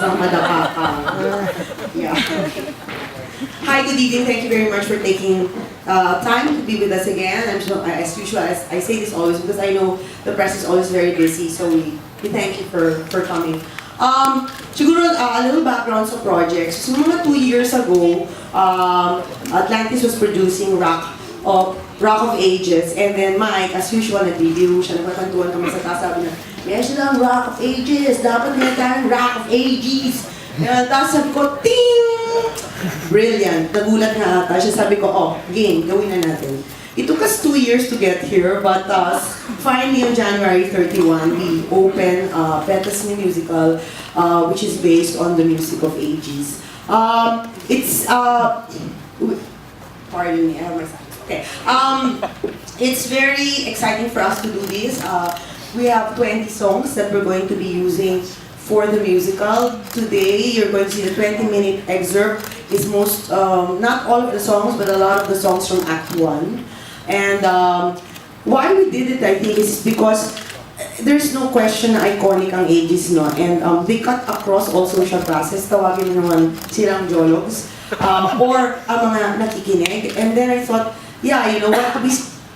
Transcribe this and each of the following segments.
basta madapa ka. Yeah. Hi, good evening. Thank you very much for taking time to be with us again. I'm sure, as usual, I say this always because I know the press is always very busy, so we thank you for coming. Siguro a little background sa projects. So mga 2 years ago, Atlantis was producing Rak of AEGIS, and then Mike, as usual, nag-review siya, nagpatantuan kami sa taas, sabi na, meron silang Rak of AEGIS, dapat meron tayong Rak of AEGIS. Tapos sabi ko, ting! Brilliant. Nagulat nga ata. Siya sabi ko, oh, game, gawin na natin. It took us 2 years to get here, but finally on January 31, we opened PETA's new musical, which is based on the music of AEGIS. Pardon me, I have my slides. Okay. It's very exciting for us to do this. We have 20 songs that we're going to be using for the musical. Today, you're going to see the 20-minute excerpt. Is not all of the songs, but a lot of the songs from Act 1. And why we did it, I think, is because there's no question na iconic ang AEGIS, no? And they cut across all social classes. Tawagin mo naman silang jologs. Or ang mga nakikinig. And then I thought, yeah, you know what,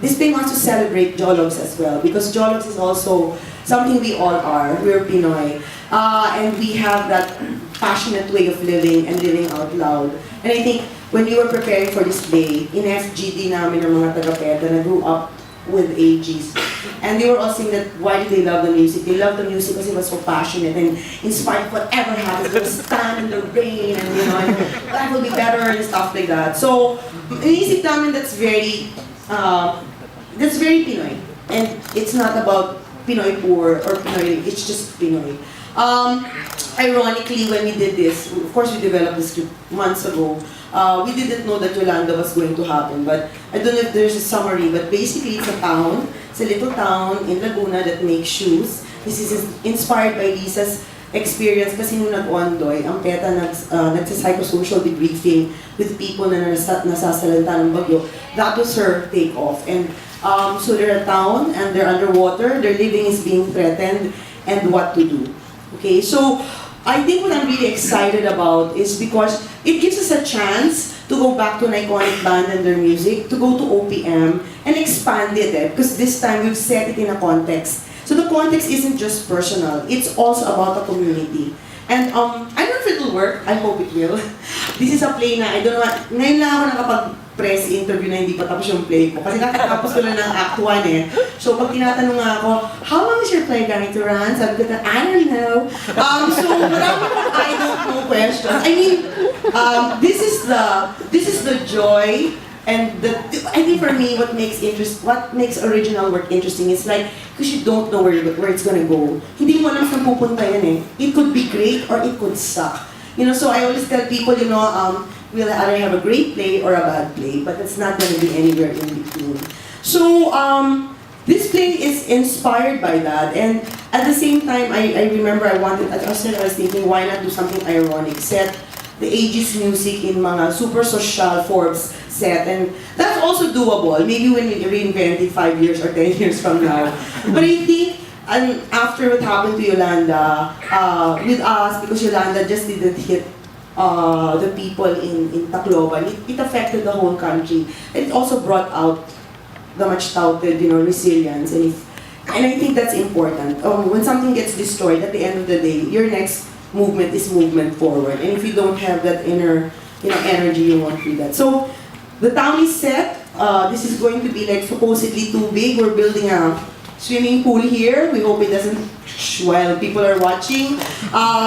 this thing wants to celebrate jologs as well, because jologs is also something we all are. We're PINOY. And we have that passionate way of living and living out loud. And I think when we were preparing for this day, in FGD namin ng mga taga-PETA na grew up with AEGIS. And they were all saying that why do they love the music? They love the music because it was so passionate, and in spite of whatever happens, they'll stand in the rain and life will be better and stuff like that. So, inisip namin that's very Pinoy. And it's not about Pinoy poor or Pinoy, it's just Pinoy. Ironically, when we did this, of course we developed the script months ago. We didn't know that Yolanda was going to happen, but I don't know if there's a summary, but basically it's a town, it's a little town in Laguna that makes shoes. This is inspired by Lisa's experience kasi nung nag-ondoy, ang PETA nagsa-psychosocial debriefing with people na nasasalanta ng bagyo. That was her take-off. And so they're a town and they're underwater, their living is being threatened, and what to do. Okay, so I think what I'm really excited about is because it gives us a chance to go back to an iconic band and their music, to go to OPM and expand it, because this time we've set it in a context. So the context isn't just personal, it's also about the community. And I don't know if it'll work, I hope it will. This is a play na, I don't know, ngayon lang ako nakapag-press interview na hindi pa tapos yung play ko. Kasi kakatapos ko lang ng Act 1 eh. So pag tinatanong nga ako, how long is your play going to run? Sabi ko na, I don't know. So marami akong I don't know questions. I mean, this is the joy. And I think for me, what makes original work interesting is like, because you don't know where it's gonna go. Hindi mo alam saan pupunta yan eh. It could be great or it could suck. You know, so I always tell people, you know, we'll either have a great play or a bad play, but it's not gonna be anywhere in between. So this play is inspired by that, and at the same time, I remember I was thinking, why not do something ironic? Set the AEGIS music in mga super social Forbes set, and that's also doable. Maybe when we reinvent it 5 years or 10 years from now. But I think, after what happened to Yolanda, with us, because Yolanda just didn't hit the people in Tacloban, it affected the whole country. And it also brought out the much touted, you know, resilience. And I think that's important. When something gets destroyed, at the end of the day, your next movement is movement forward. And if you don't have that inner, you know, energy, you won't do that. So the town is set. This is going to be like supposedly too big. We're building a swimming pool here. We hope it doesn't while people are watching,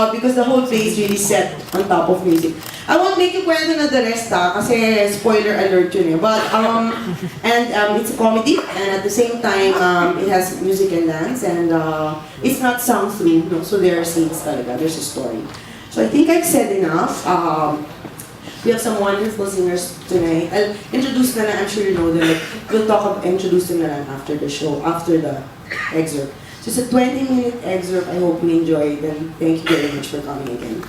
because the whole place is really set on top of music. I won't make you kwento na the rest kasi spoiler alert yun eh. But, it's a comedy, and at the same time, it has music and dance, and it's not sung through, no? So there are scenes talaga, there's a story. So I think I've said enough. We have some wonderful singers tonight. I'll introduce na lang, I'm sure you know them. We'll introduce them na lang after the show, after the excerpt. So it's a 20-minute excerpt. I hope you enjoy it, and thank you very much for coming again.